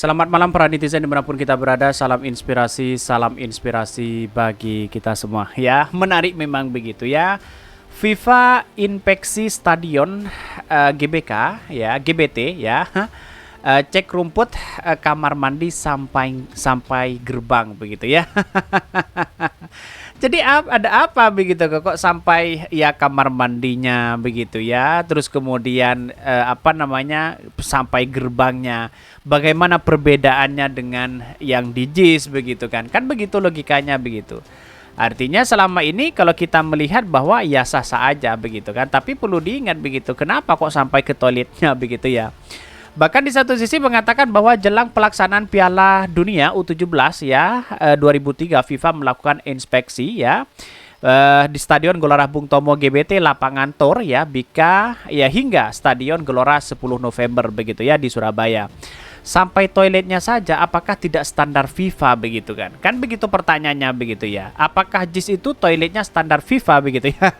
Selamat malam para netizen dimanapun kita berada. Salam inspirasi bagi kita semua. Ya, menarik memang begitu ya. FIFA inspeksi stadion GBK ya, GBT ya. Cek rumput, kamar mandi sampai gerbang begitu ya. Jadi ada apa begitu kok sampai ya kamar mandinya begitu ya. Terus kemudian sampai gerbangnya. Bagaimana perbedaannya dengan yang di JIS begitu kan? Kan begitu logikanya begitu. Artinya selama ini kalau kita melihat bahwa ya sah-sah aja begitu kan. Tapi perlu diingat begitu. Kenapa kok sampai ke toiletnya begitu ya? Bahkan di satu sisi mengatakan bahwa jelang pelaksanaan Piala Dunia U17 ya 2003 FIFA melakukan inspeksi ya di Stadion Gelora Bung Tomo GBT lapangan Tor ya Bika ya hingga Stadion Gelora 10 November begitu ya di Surabaya. Sampai toiletnya saja apakah tidak standar FIFA begitu kan? Kan begitu pertanyaannya begitu ya. Apakah JIS itu toiletnya standar FIFA begitu ya?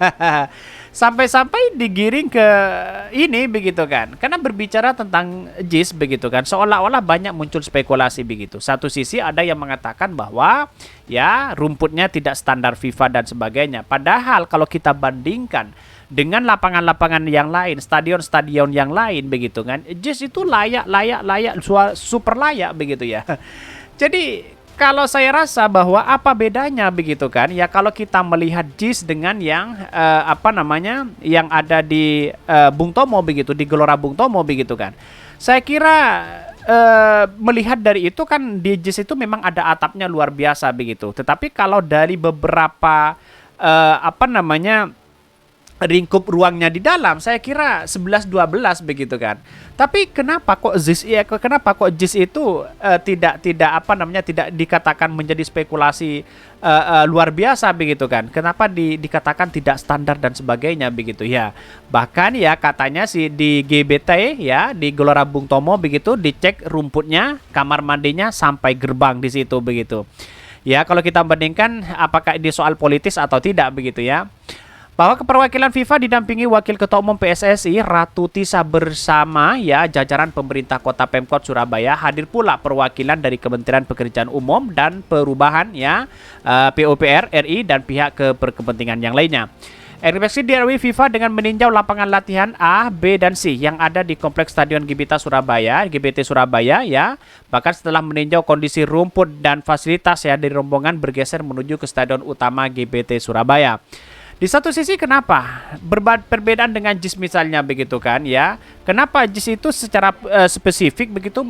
Sampai-sampai digiring ke ini begitu kan. Karena berbicara tentang JIS begitu kan. Seolah-olah banyak muncul spekulasi begitu. Satu sisi ada yang mengatakan bahwa ya rumputnya tidak standar FIFA dan sebagainya. Padahal kalau kita bandingkan dengan lapangan-lapangan yang lain, stadion-stadion yang lain begitu kan. JIS itu layak, super layak begitu ya. Jadi kalau saya rasa bahwa apa bedanya begitu kan? Ya kalau kita melihat JIS dengan yang yang ada di Bung Tomo begitu, di Gelora Bung Tomo begitu kan. Saya kira melihat dari itu kan di JIS itu memang ada atapnya luar biasa begitu. Tetapi kalau dari beberapa lingkup ruangnya di dalam saya kira 11-12 begitu kan. Tapi kenapa kok JIS itu tidak dikatakan menjadi spekulasi luar biasa begitu kan. Kenapa dikatakan tidak standar dan sebagainya begitu ya. Bahkan ya katanya sih di GBT ya di Gelora Bung Tomo begitu dicek rumputnya, kamar mandinya sampai gerbang di situ begitu. Ya kalau kita bandingkan apakah ini soal politis atau tidak begitu ya. Bahwa keperwakilan FIFA didampingi Wakil Ketua Umum PSSI Ratu Tisa bersama ya jajaran pemerintah Kota Pemkot Surabaya, hadir pula perwakilan dari Kementerian Pekerjaan Umum dan Perubahan ya PUPR RI dan pihak berkepentingan yang lainnya. Inspeksi dilalui FIFA dengan meninjau lapangan latihan A, B, dan C yang ada di Kompleks Stadion GBT Surabaya ya. Bahkan setelah meninjau kondisi rumput dan fasilitas ya dari rombongan bergeser menuju ke Stadion Utama GBT Surabaya. Di satu sisi kenapa perbedaan dengan JIS misalnya begitu kan ya. Kenapa JIS itu secara spesifik begitu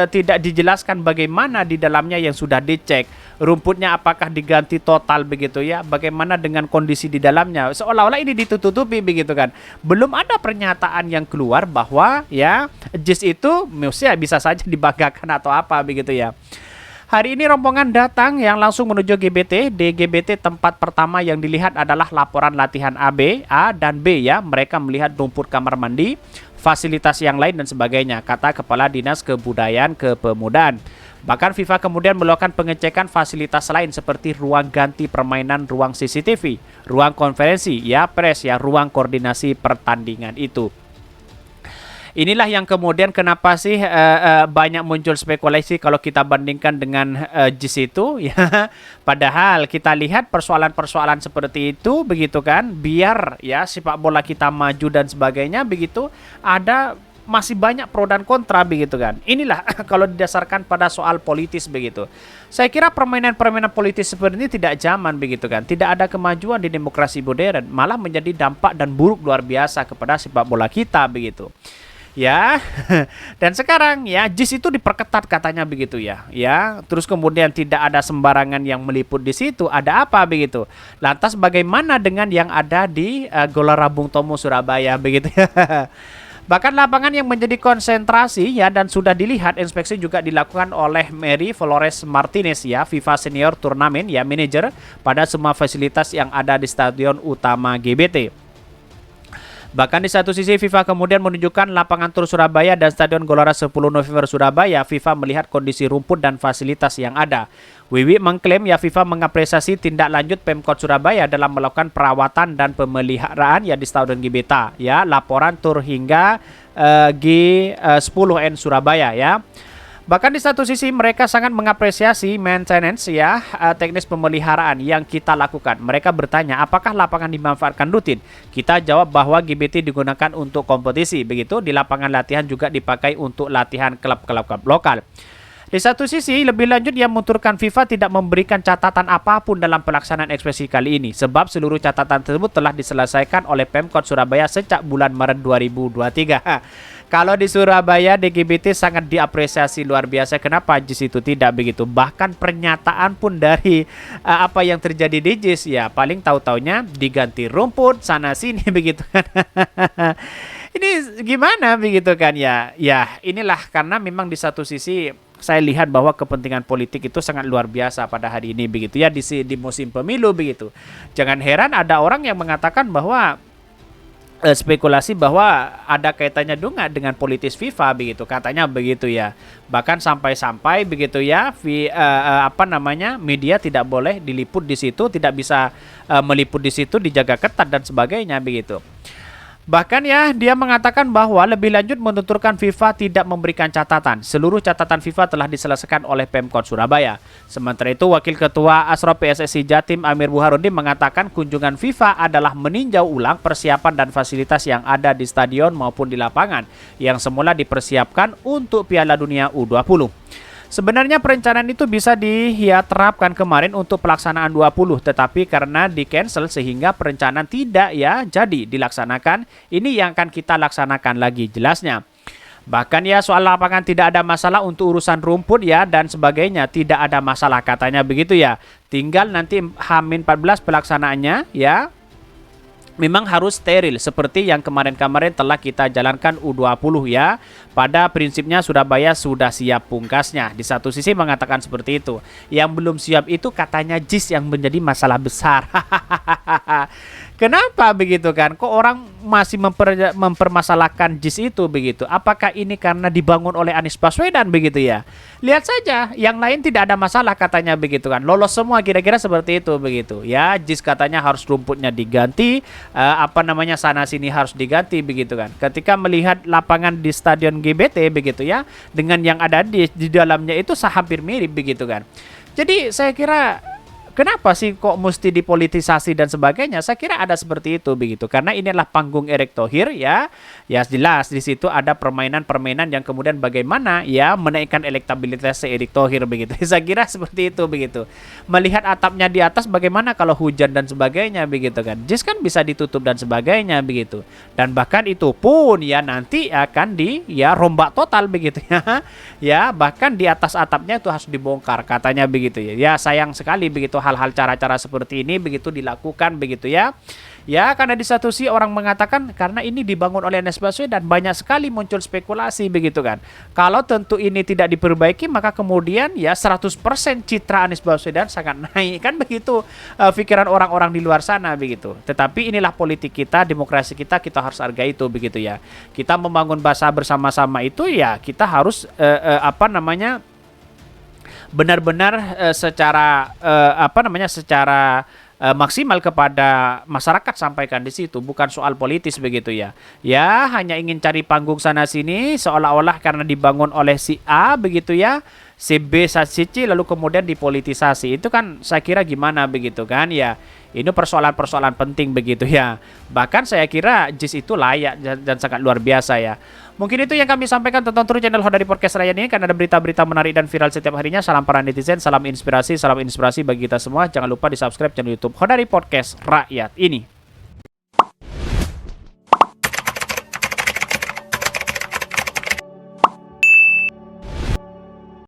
tidak dijelaskan bagaimana di dalamnya yang sudah dicek. Rumputnya apakah diganti total begitu ya. Bagaimana dengan kondisi di dalamnya. Seolah-olah ini ditutupi begitu kan. Belum ada pernyataan yang keluar bahwa ya JIS itu bisa saja dibanggakan atau apa begitu ya. Hari ini rombongan datang yang langsung menuju GBT. Di GBT tempat pertama yang dilihat adalah laporan latihan A dan B ya. Mereka melihat rumput kamar mandi, fasilitas yang lain dan sebagainya, kata Kepala Dinas Kebudayaan Kepemudaan. Bahkan FIFA kemudian melakukan pengecekan fasilitas lain seperti ruang ganti permainan, ruang CCTV, ruang konferensi, ya pres ya, ruang koordinasi pertandingan itu. Inilah yang kemudian kenapa sih banyak muncul spekulasi kalau kita bandingkan dengan JIS itu ya. Padahal kita lihat persoalan-persoalan seperti itu begitu kan, biar ya sepak bola kita maju dan sebagainya begitu, ada masih banyak pro dan kontra begitu kan. Inilah kalau didasarkan pada soal politis begitu. Saya kira permainan-permainan politis seperti ini tidak zaman begitu kan. Tidak ada kemajuan di demokrasi modern, malah menjadi dampak dan buruk luar biasa kepada sepak bola kita begitu. Ya, dan sekarang ya JIS itu diperketat katanya begitu ya. Ya, terus kemudian tidak ada sembarangan yang meliput di situ. Ada apa begitu? Lantas bagaimana dengan yang ada di Gelora Bung Tomo Surabaya begitu ya? Bahkan lapangan yang menjadi konsentrasi ya dan sudah dilihat inspeksi juga dilakukan oleh Mary Flores Martinez ya, FIFA Senior Turnamen ya manajer pada semua fasilitas yang ada di Stadion Utama GBT. Bahkan di satu sisi FIFA kemudian menunjukkan lapangan Tur Surabaya dan Stadion Gelora 10 November Surabaya. FIFA melihat kondisi rumput dan fasilitas yang ada. Wiwi mengklaim ya FIFA mengapresiasi tindak lanjut Pemkot Surabaya dalam melakukan perawatan dan pemeliharaan ya di Stadion GBT ya, laporan Tur hingga G10N Surabaya ya. Bahkan di satu sisi mereka sangat mengapresiasi maintenance ya, teknis pemeliharaan yang kita lakukan. Mereka bertanya apakah lapangan dimanfaatkan rutin. Kita jawab bahwa GBT digunakan untuk kompetisi. Begitu, di lapangan latihan juga dipakai untuk latihan klub-klub lokal. Di satu sisi, lebih lanjut ia menuturkan FIFA tidak memberikan catatan apapun dalam pelaksanaan ekspresi kali ini, sebab seluruh catatan tersebut telah diselesaikan oleh Pemkot Surabaya sejak bulan Maret 2023. Kalau di Surabaya, DGBT sangat diapresiasi luar biasa. Kenapa JIS itu tidak begitu? Bahkan pernyataan pun dari apa yang terjadi di JIS, ya paling tahu-taunya diganti rumput sana-sini begitu kan. Ini gimana begitu kan ya? Ya inilah karena memang di satu sisi saya lihat bahwa kepentingan politik itu sangat luar biasa pada hari ini begitu ya, di musim pemilu begitu. Jangan heran ada orang yang mengatakan bahwa spekulasi bahwa ada kaitannya juga dengan politis FIFA begitu, katanya begitu ya. Bahkan sampai-sampai begitu ya, media tidak boleh diliput di situ, tidak bisa meliput di situ, dijaga ketat dan sebagainya begitu. Bahkan ya, dia mengatakan bahwa lebih lanjut menuturkan FIFA tidak memberikan catatan. Seluruh catatan FIFA telah diselesaikan oleh Pemkot Surabaya. Sementara itu, Wakil Ketua Asrop PSSI Jatim Amir Buharudin mengatakan kunjungan FIFA adalah meninjau ulang persiapan dan fasilitas yang ada di stadion maupun di lapangan yang semula dipersiapkan untuk Piala Dunia U20. Sebenarnya perencanaan itu bisa terapkan kemarin untuk pelaksanaan 20, tetapi karena di-cancel sehingga perencanaan tidak ya jadi dilaksanakan. Ini yang akan kita laksanakan lagi jelasnya. Bahkan ya soal lapangan tidak ada masalah, untuk urusan rumput ya dan sebagainya tidak ada masalah katanya begitu ya. Tinggal nanti H-14 pelaksanaannya ya. Memang harus steril seperti yang kemarin-kemarin telah kita jalankan U20 ya. Pada prinsipnya Surabaya sudah siap pungkasnya. Di satu sisi mengatakan seperti itu. Yang belum siap itu katanya JIS yang menjadi masalah besar. Kenapa begitu kan? Kok orang masih mempermasalahkan JIS itu begitu? Apakah ini karena dibangun oleh Anies Baswedan begitu ya? Lihat saja, yang lain tidak ada masalah katanya begitu kan. Lolos semua kira-kira seperti itu begitu. Ya, JIS katanya harus rumputnya diganti, sana sini harus diganti begitu kan. Ketika melihat lapangan di Stadion GBT begitu ya, dengan yang ada di dalamnya itu hampir mirip begitu kan. Jadi saya kira kenapa sih kok mesti dipolitisasi dan sebagainya? Saya kira ada seperti itu begitu. Karena inilah panggung Erick Thohir ya. Ya jelas di situ ada permainan-permainan yang kemudian bagaimana ya menaikkan elektabilitas Erick Thohir begitu. Saya kira seperti itu begitu. Melihat atapnya di atas bagaimana kalau hujan dan sebagainya begitu kan. JIS kan bisa ditutup dan sebagainya begitu. Dan bahkan itu pun ya nanti akan rombak total begitu ya. Ya bahkan di atas atapnya itu harus dibongkar katanya begitu ya. Ya sayang sekali begitu hal-hal cara-cara seperti ini begitu dilakukan begitu ya. Ya karena di satu sisi orang mengatakan karena ini dibangun oleh Anies Baswedan, banyak sekali muncul spekulasi begitu kan. Kalau tentu ini tidak diperbaiki maka kemudian ya 100% citra Anies Baswedan sangat naik kan begitu pikiran orang-orang di luar sana begitu. Tetapi inilah politik kita, demokrasi kita harus hargai itu begitu ya. Kita membangun bangsa bersama-sama itu ya kita harus benar-benar secara maksimal kepada masyarakat sampaikan di situ, bukan soal politis begitu ya. Ya hanya ingin cari panggung sana sini seolah-olah karena dibangun oleh si A begitu ya, si B, si C lalu kemudian dipolitisasi. Itu kan saya kira gimana begitu kan ya. Ini persoalan-persoalan penting begitu ya. Bahkan saya kira JIS itu layak dan sangat luar biasa ya. Mungkin itu yang kami sampaikan tentang True Channel Hodari Podcast Rakyat ini, karena ada berita-berita menarik dan viral setiap harinya. Salam para netizen, salam inspirasi bagi kita semua. Jangan lupa di subscribe channel YouTube Hodari Podcast Rakyat ini.